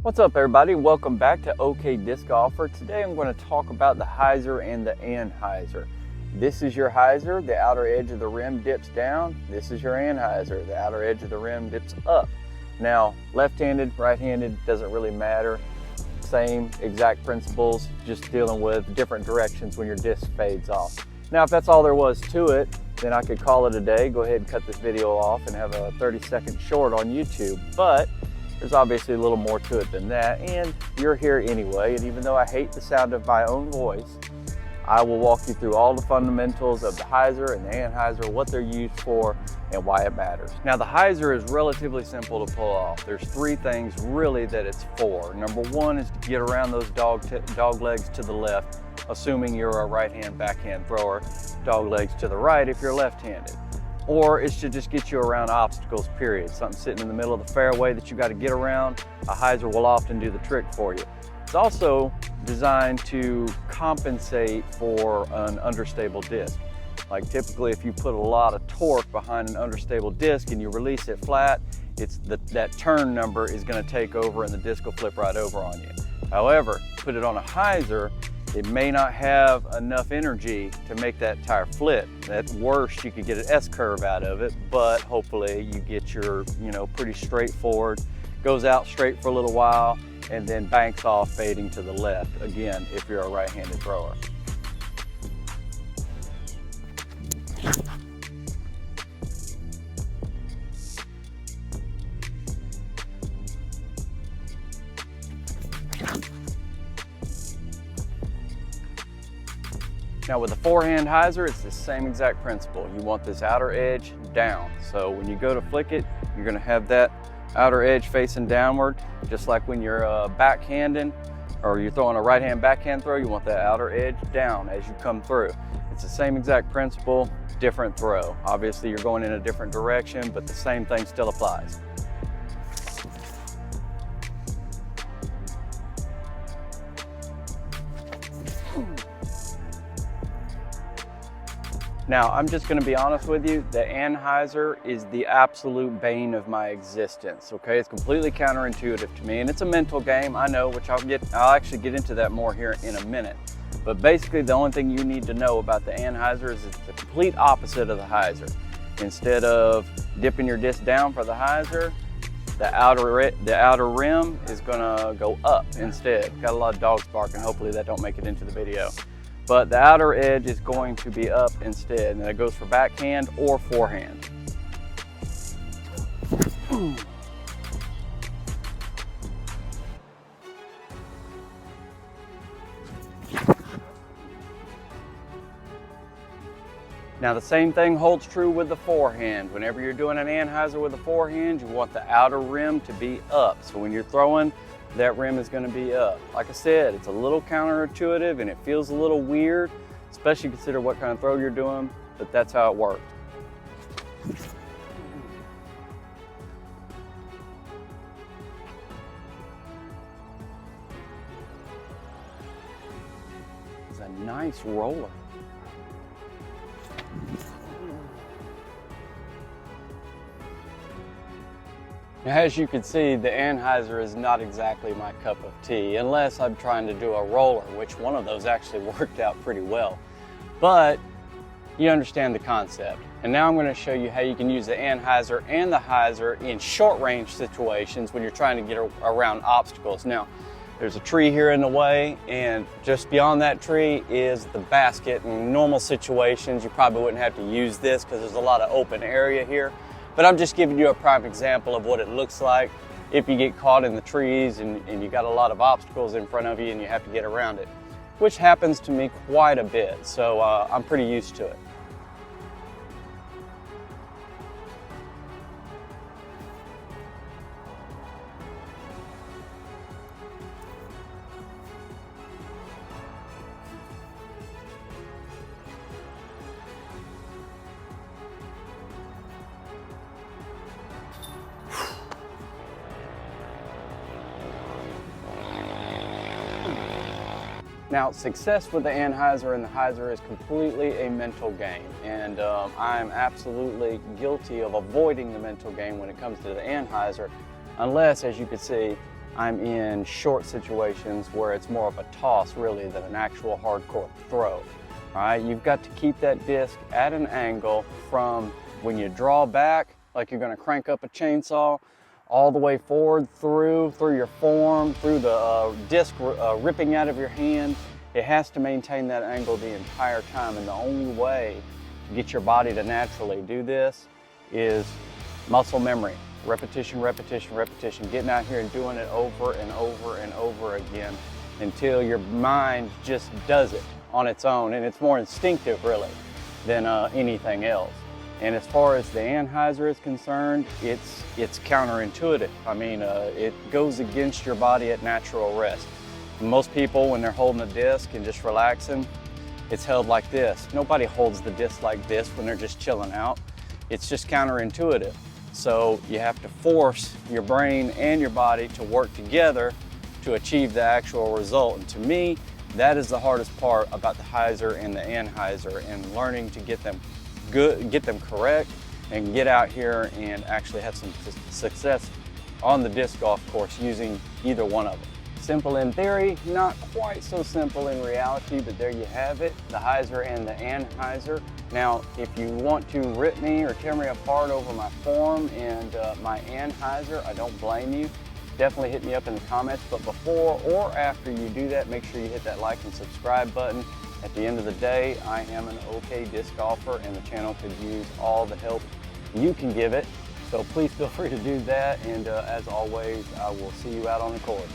What's up, everybody? Welcome back to OK Disc Golfer. Today I'm going to talk about the Hyzer and the Anhyzer. This is your Hyzer, the outer edge of the rim dips down. This is your Anhyzer, the outer edge of the rim dips up. Now, left-handed, right-handed, doesn't really matter. Same exact principles, just dealing with different directions when your disc fades off. Now, if that's all there was to it, then I could call it a day, go ahead and cut this video off and have a 30-second short on YouTube. But there's obviously a little more to it than that, and you're here anyway, and even though I hate the sound of my own voice, I will walk you through all the fundamentals of the Hyzer and the Anhyzer, what they're used for, and why it matters. Now, the Hyzer is relatively simple to pull off. There's three things really that it's for. Number one is to get around those dog legs to the left, assuming you're a right-hand backhand thrower, dog legs to the right if you're left-handed. Or it's to just get you around obstacles, period. Something sitting in the middle of the fairway that you got to get around, a Hyzer will often do the trick for you. It's also designed to compensate for an understable disc. Like typically if you put a lot of torque behind an understable disc and you release it flat, that turn number is going to take over and the disc will flip right over on you. However, put it on a Hyzer, it may not have enough energy to make that tire flip. At worst, you could get an S-curve out of it, but hopefully you get your, pretty straightforward, goes out straight for a little while, and then banks off fading to the left, again, if you're a right-handed thrower. Now with the forehand Hyzer, it's the same exact principle. You want this outer edge down. So when you go to flick it, you're gonna have that outer edge facing downward, just like when you're backhanding or you're throwing a right-hand backhand throw, you want that outer edge down as you come through. It's the same exact principle, different throw. Obviously you're going in a different direction, but the same thing still applies. Now, I'm just gonna be honest with you, the Anhyzer is the absolute bane of my existence, okay? It's completely counterintuitive to me, and it's a mental game, I know, which I'll actually get into that more here in a minute. But basically, the only thing you need to know about the Anhyzer is it's the complete opposite of the Hyzer. Instead of dipping your disc down for the Hyzer, the outer rim is gonna go up instead. Got a lot of dogs barking, hopefully that don't make it into the video. But the outer edge is going to be up instead, and that goes for backhand or forehand. Now the same thing holds true with the forehand. Whenever you're doing an Anhyzer with a forehand, you want the outer rim to be up. So when you're throwing, that rim is going to be up. Like I said, it's a little counterintuitive and it feels a little weird, especially consider what kind of throw you're doing, but that's how it works. It's a nice roller. Now, as you can see, the Anhyzer is not exactly my cup of tea, unless I'm trying to do a roller, which one of those actually worked out pretty well. But you understand the concept. And now I'm going to show you how you can use the Anhyzer and the Hyzer in short range situations when you're trying to get around obstacles. Now, there's a tree here in the way, and just beyond that tree is the basket. In normal situations, you probably wouldn't have to use this because there's a lot of open area here. But I'm just giving you a prime example of what it looks like if you get caught in the trees and you got a lot of obstacles in front of you and you have to get around it, which happens to me quite a bit, so I'm pretty used to it. Now, success with the Anhyzer and the Hyzer is completely a mental game, and I'm absolutely guilty of avoiding the mental game when it comes to the Anhyzer, unless, as you can see, I'm in short situations where it's more of a toss really than an actual hardcore throw. All right, you've got to keep that disc at an angle from when you draw back, like you're gonna crank up a chainsaw, all the way forward through your forearm, through the disc ripping out of your hand. It has to maintain that angle the entire time, and the only way to get your body to naturally do this is muscle memory. Repetition, repetition, repetition. Getting out here and doing it over and over and over again until your mind just does it on its own, and it's more instinctive really than anything else. And as far as the Anhyzer is concerned, it's counterintuitive. I mean, it goes against your body at natural rest. Most people, when they're holding a disc and just relaxing, it's held like this. Nobody holds the disc like this when they're just chilling out. It's just counterintuitive. So you have to force your brain and your body to work together to achieve the actual result. And to me, that is the hardest part about the Hyzer and the Anhyzer, and learning to get them good, get them correct, and get out here and actually have some success on the disc golf course using either one of them. Simple in theory, not quite so simple in reality, but there you have it, the Hyzer and the Anhyzer. Now, if you want to rip me or tear me apart over my form and my Anhyzer, I don't blame you. Definitely hit me up in the comments, but before or after you do that, make sure you hit that like and subscribe button. At the end of the day, I am an okay disc golfer, and the channel could use all the help you can give it. So please feel free to do that, and as always, I will see you out on the course.